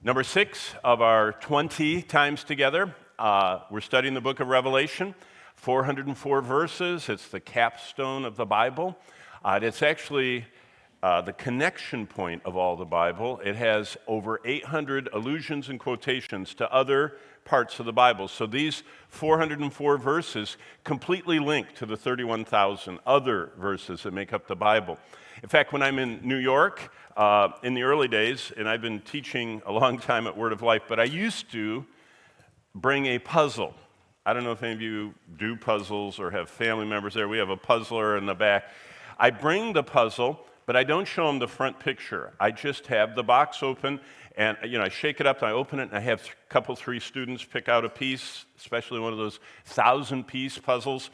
Number 6 of our 20 times together, we're studying the book of Revelation, 404 verses. It's the capstone of the Bible. It's actually the connection point of all the Bible. It has over 800 allusions and quotations to other parts of the Bible. So these 404 verses completely link to the 31,000 other verses that make up the Bible. In fact, when I'm in New York, in the early days, and I've been teaching a long time at Word of Life, but I used to bring a puzzle. I don't know if any of you do puzzles or have family members there. We have a puzzler in the back. I bring the puzzle, but I don't show them the front picture. I just have the box open, and I shake it up, and I open it, and I have a couple, 3 students pick out a piece, especially one of those 1,000-piece puzzles,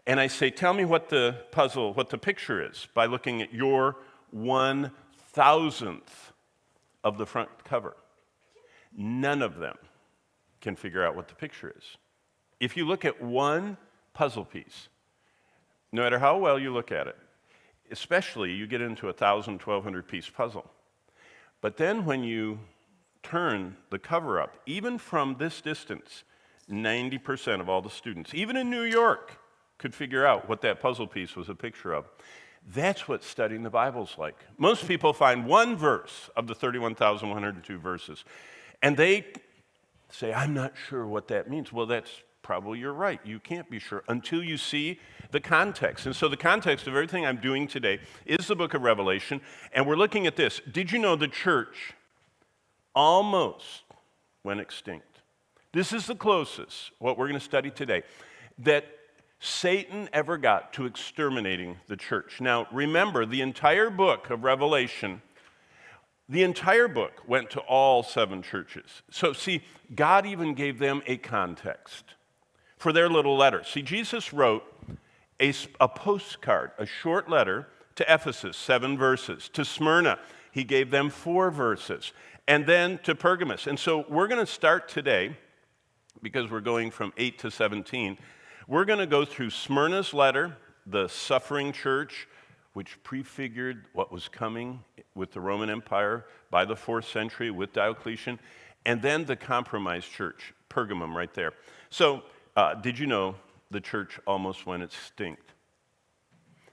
and I say, tell me what the picture is by looking at your 1,000th of the front cover. None of them can figure out what the picture is. If you look at one puzzle piece, no matter how well you look at it, especially you get into a 1,000, 1,200-piece puzzle. But then when you turn the cover up, even from this distance, 90% of all the students, even in New York, could figure out what that puzzle piece was a picture of. That's what studying the Bible's like. Most people find one verse of the 31,102 verses, and they say, I'm not sure what that means. Well, that's probably you're right. You can't be sure until you see the context. And so the context of everything I'm doing today is the book of Revelation, and we're looking at this. Did you know the church almost went extinct? This is the closest, what we're going to study today, that Satan ever got to exterminating the church. Now, remember, the entire book of Revelation, the entire book went to all 7 churches. So, see, God even gave them a context for their little letter. See, Jesus wrote a postcard, a short letter to Ephesus, 7 verses. To Smyrna, he gave them 4 verses. And then to Pergamos. And so we're going to start today, because we're going from 8 to 17, we're going to go through Smyrna's letter, the suffering church, which prefigured what was coming with the Roman Empire by the 4th century with Diocletian, and then the compromised church, Pergamum, right there. So, did you know the church almost went extinct?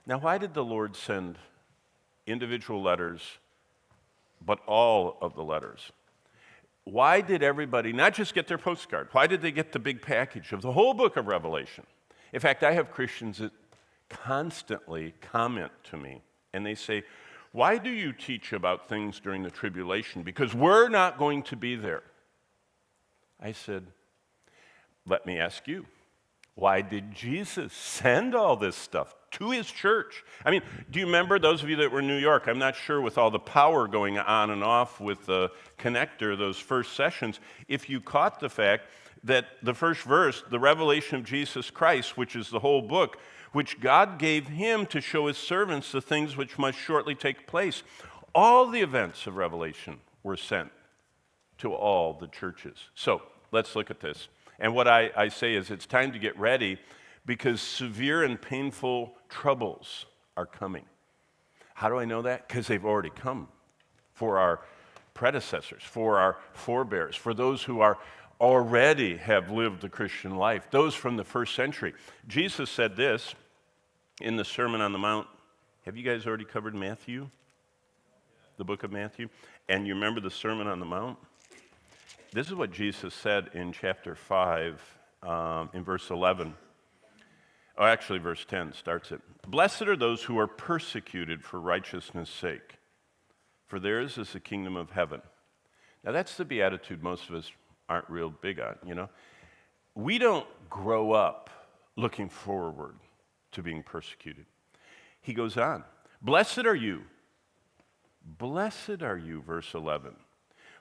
Now, why did the Lord send individual letters, but all of the letters? Why did everybody not just get their postcard? Why did they get the big package of the whole book of Revelation? In fact, I have Christians that constantly comment to me, and they say, why do you teach about things during the tribulation? Because we're not going to be there. I said, let me ask you, why did Jesus send all this stuff to his church? I mean, do you remember, those of you that were in New York, I'm not sure with all the power going on and off with the connector, those first sessions, if you caught the fact that the first verse, the revelation of Jesus Christ, which is the whole book, which God gave him to show his servants the things which must shortly take place. All the events of Revelation were sent to all the churches. So let's look at this. And what I say is it's time to get ready because severe and painful troubles are coming. How do I know that? Because they've already come for our predecessors, for our forebears, for those who are already have lived the Christian life, those from the 1st century. Jesus said this in the Sermon on the Mount. Have you guys already covered Matthew? The book of Matthew? And you remember the Sermon on the Mount? This is what Jesus said in chapter 5, in verse 11. Oh, actually, verse 10 starts it. Blessed are those who are persecuted for righteousness' sake, for theirs is the kingdom of heaven. Now, that's the beatitude most of us aren't real big on, We don't grow up looking forward to being persecuted. He goes on, blessed are you, verse 11.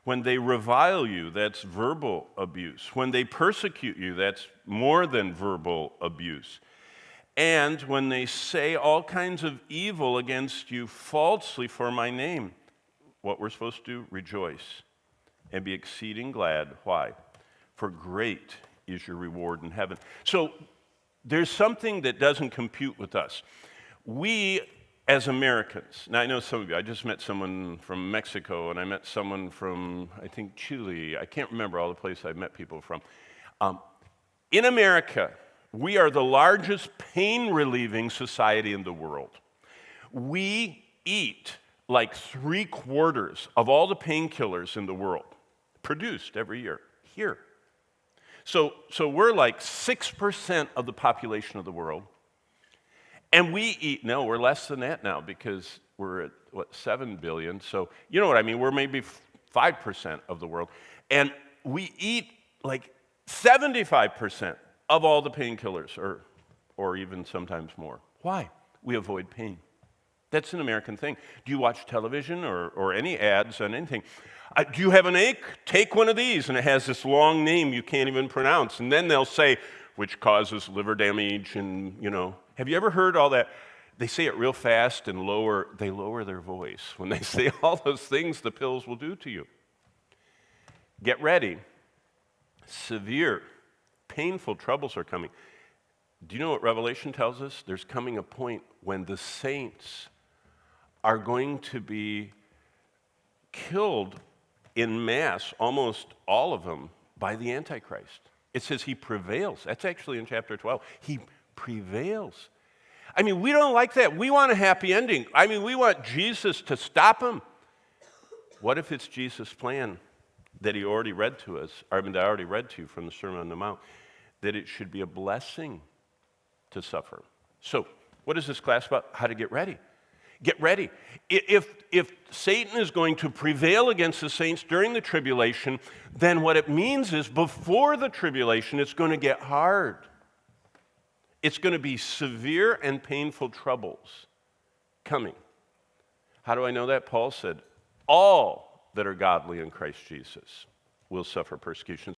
When they revile you, that's verbal abuse. When they persecute you, that's more than verbal abuse. And when they say all kinds of evil against you falsely for my name, what we're supposed to do, rejoice and be exceeding glad. Why? For great is your reward in heaven. So there's something that doesn't compute with us. We as Americans, now I know some of you, I just met someone from Mexico, and I met someone from, I think, Chile. I can't remember all the places I've met people from. In America, we are the largest pain-relieving society in the world. We eat like 3/4 of all the painkillers in the world, produced every year, here. So we're like 6% of the population of the world. And we eat, no, we're less than that now because we're at, 7 billion. So you know what I mean, we're maybe 5% of the world. And we eat like 75% of all the painkillers, or even sometimes more. Why? We avoid pain. That's an American thing. Do you watch television or any ads on anything? Do you have an ache? Take one of these. And it has this long name you can't even pronounce. And then they'll say, which causes liver damage and, Have you ever heard all that? They say it real fast and they lower their voice. When they say all those things the pills will do to you. Get ready. Severe, painful troubles are coming. Do you know what Revelation tells us? There's coming a point when the saints are going to be killed in mass, almost all of them, by the Antichrist. It says he prevails. That's actually in chapter 12. He prevails. I mean, we don't like that. We want a happy ending. I mean, we want Jesus to stop him. What if it's Jesus' plan that he already read to us, that I already read to you from the Sermon on the Mount, that it should be a blessing to suffer? So, what is this class about? How to get ready. Get ready. If Satan is going to prevail against the saints during the tribulation, then what it means is before the tribulation, it's going to get hard. It's going to be severe and painful troubles coming. How do I know that? Paul said, all that are godly in Christ Jesus will suffer persecution.